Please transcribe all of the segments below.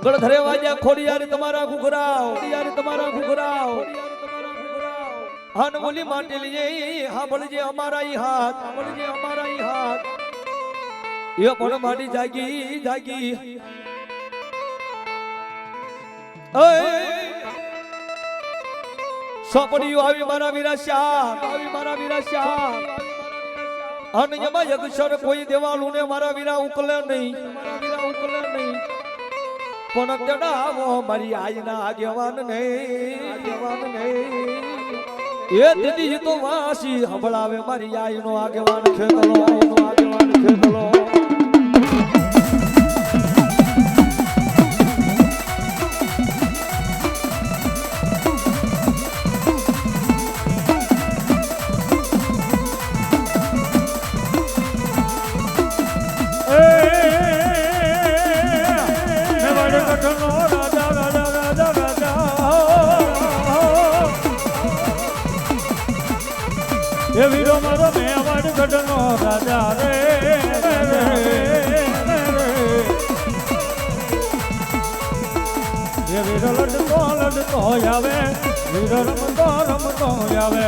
ગળધરે વાજ્યા ખોડિયાર તમારા ઘુઘરાવ, ખોડિયાર તમારા ઘુઘરાવ, હાન બોલી માટે લઈએ હાંભળજે અમારા ઈ હાથ, હાંભળજે અમારા ઈ હાથ, એ પણ મારી જાગી જાગી સોપડીઓ આવી મારા વીરા શ્યામ, આવી મારા વીરા શ્યામ, અને એમાં યગશર કોઈ દેવાલું ને મારા વીરા ઉકલે નહીં, મારા વીરા ઉકલે નહીં, પણ ચડાવો મારી આઈના આગેવાન ને, આગેવાન ને એ દીદી તો વાસી હંભળાવે મારી આઈનો આગેવાન ખેતલો, આઈનો આગેવાન ખેતલો. એ વીરો મારો મેવાડ ગઢનો રાજા રે, એ વીરો લડતો લડતો આવે, વીરો રમતો રમતો આવે.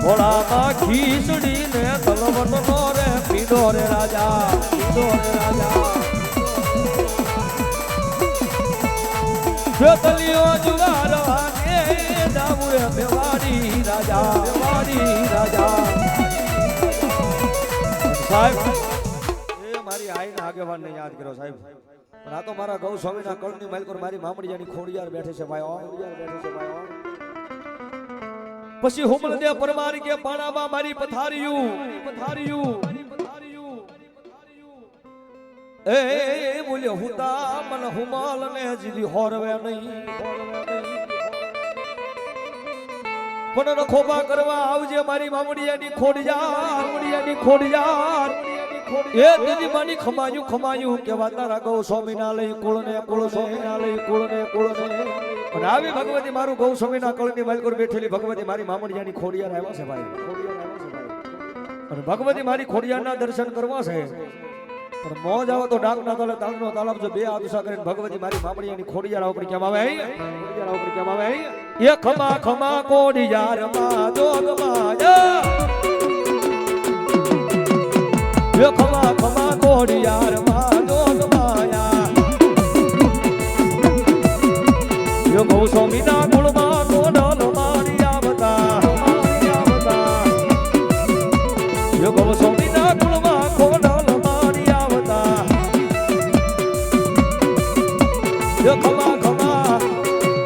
ભોળામાં ખીચડી ને તલવટ નો રે પીધો રે રાજા, પીધો રે રાજા. ખેતલીઓ જુવાર વાગે જાવું રે મેવાડી રાજા, મેવાડી રાજા. સાહેબ એ મારી આઈને આગેવાનને યાદ કરો સાહેબ, પણ આ તો મારા ગૌ સ્વામીના કળની માલકોર મારી મામડીયાની ખોડિયાર બેઠે છે ભાઈ, ખોડિયાર બેઠે છે ભાઈ. પછી હુમલ દે પરમાર કે પાણામાં મારી પથારિયું, પથારિયું એ બોલ્યો હુતા મન હુમલ ને જીવી હોરવે નહીં, પણ રખોબા કરવા આવજે મારી મામડિયાની ખોડિયાર, મામડિયાની ખોડિયાર. એ દીદી માની ખમાયું ખમાયું કેવા તારા ગૌ સ્વામીના લઈ કુળ ને કુળ, સ્વામીના લઈ કુળ ને કુળ ને. અને આવી ભગવતી મારું ગૌ સ્વામીના કળની માલકોર બેઠેલી ભગવતી મારી મામડિયાની ખોડિયાર આવ્યા છે ભાઈ, ખોડિયાર આવ્યા છે ભાઈ. અને ભગવતી મારી ખોડિયારના દર્શન કરવા છે, પણ મોજ આવો તો ડાકના તલે તાળનો તાલાબ જો બે આદુસા કરીને ભગવતી મારી મામડિયાની ખોડિયાર ઉપર કેમ આવે, ખોડિયાર ઉપર કેમ આવે. એ ખમા ખમા ખોડિયાર માં જોગમાં જા, એ ખમા ખમા ખોડિયાર માં જોગમાં યા. યો ગૌ સ્વામીના કુળમાં કોડલ મારી આવતા, મારી આવતા. યો ગૌ સ્વામીના કુળમાં કોડલ મારી આવતા. યો ખમા ખમા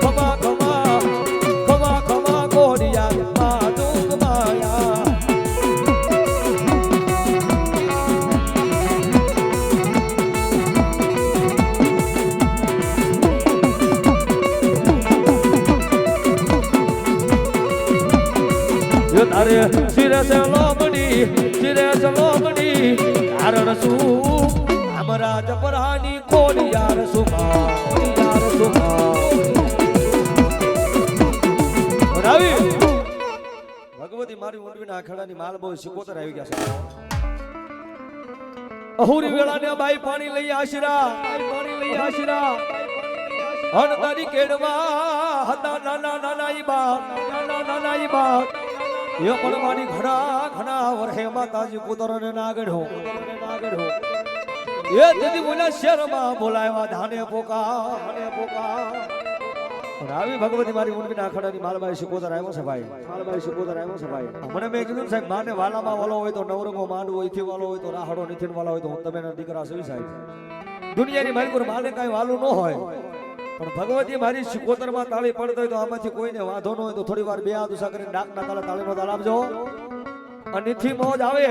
ખમા ખમા ખમા ખમા કોડિયાર માં જોગ માયા. તારે શિરે સે લોબડી, શિરે સે લોબડી કારણ શું અમારા જપરાની ખોડિયાર સુમા, ખોડિયાર સુમા. રાવી ભગવતી મારી ઊંડવીના આખડાની માલ બહુ સિકોતર આવી ગયા છે. અહુરી વેળાને બાઈ પાણી લઈ આશરા, બાઈ પાણી લઈ આશરા. અન તારી કેડમાં હતા નાના નાના ઈ બાપ, નાના નાના ઈ બાપ. એ પણ મારી ઘણા ઘણા વર્ષે માતાજી પુત્રને નાગડ્યો, નાગડ્યો. એ દીદી બોલ્યા શેરમાં બોલાવ્યા ધાને પોકા, ધાને પોકા. પણ આવી ભગવતી મારી ઊંડવીના આખડાની માલબાઈ સિકોતર આવ્યો છે ભાઈ, માલબાઈ સિકોતર આવ્યો છે ભાઈ. મને મેં કીધું સાહેબ માને વાલામાં વાલો હોય તો નવરંગો માંડવો અહીંથી વાલો હોય તો રાહડો નીચે વાલો હોય તો હું તમે દીકરા સવી સાહેબ. દુનિયાની માલકુર માને કાંઈ વાલું ન હોય, પણ ભગવતી મારી સિકોતરમાં તાળી પડતો હોય તો આમાંથી કોઈને વાંધો ન હોય તો થોડી વાર બે આદુસા કરીને ડાકના તાલે તાળીનો તાલ આપજો. અને થી મોજ આવે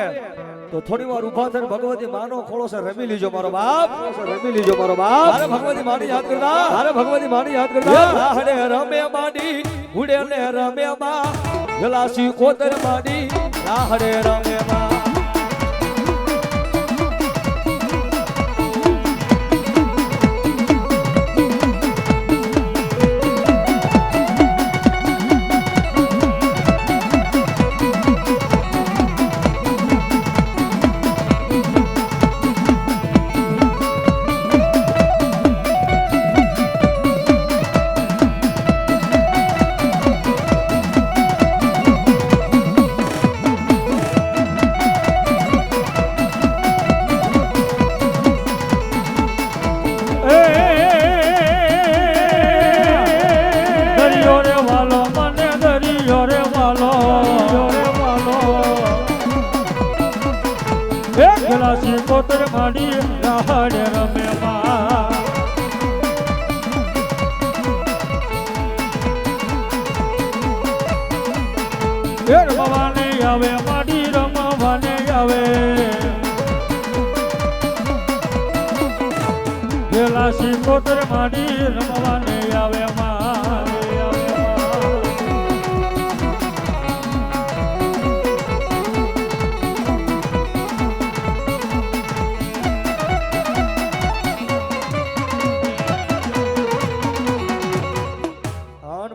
તો તો થોડી વાર ઊભા થઈને ભગવતી માનો ખોળો છે રમી લીજો મારો બાપ, રમી લીજો મારો બાપ. અરે ભગવતી માની યાદ કરતા, અરે ભગવતી માની યાદ કરતા. હડે રમે માડી ઉડે ને રમે બા, ગલાસી કોતર માડી હડે રમે બા. ગલાસી કોતર માડી રાહડે રમે માં. રમવાને આવે માડી રમવાને આવે, ગલાસી કોતર માડી રમવાને આવે માં.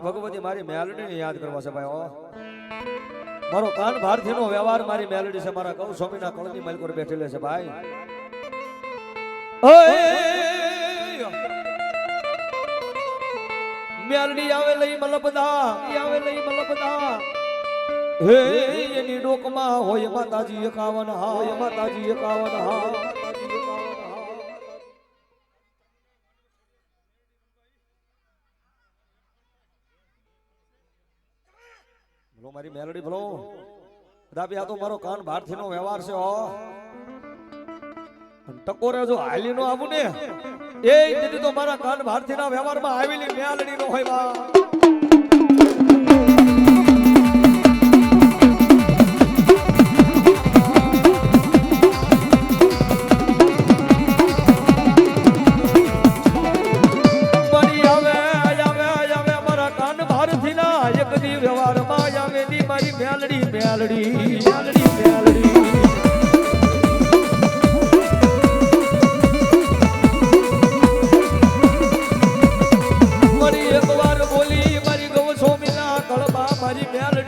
ભગવતી મારી મેલડી યાદ કરવા છે ભાઈ. મારો કાન ભારતી નો વ્યવહાર મારી મેલડી છે. મારા કૌ સ્વામીના કળની માલ પર બેઠેલે છે ભાઈ. મેલડી આવે લઈ મલબદા, આવે લઈ મલબદા. હે એની ડોકમાં હોય માતાજી 51 હા, હોય માતાજી 51 હા. મારી મેલડી ભલો દાબી. આ તો મારો કાન ભારતી નો વ્યવહાર છે. ટકોરે જો હાલી નો આવું ને એ દીદી તો મારા કાન ભારતી ના વ્યવહારમાં આવેલી મેલડી નો હોય બા. મેલડી મેલડી મેલડી મેલડી મારી એક વાર બોલી મારી ગૌ સ્વામીના કળબા મારી મેલડી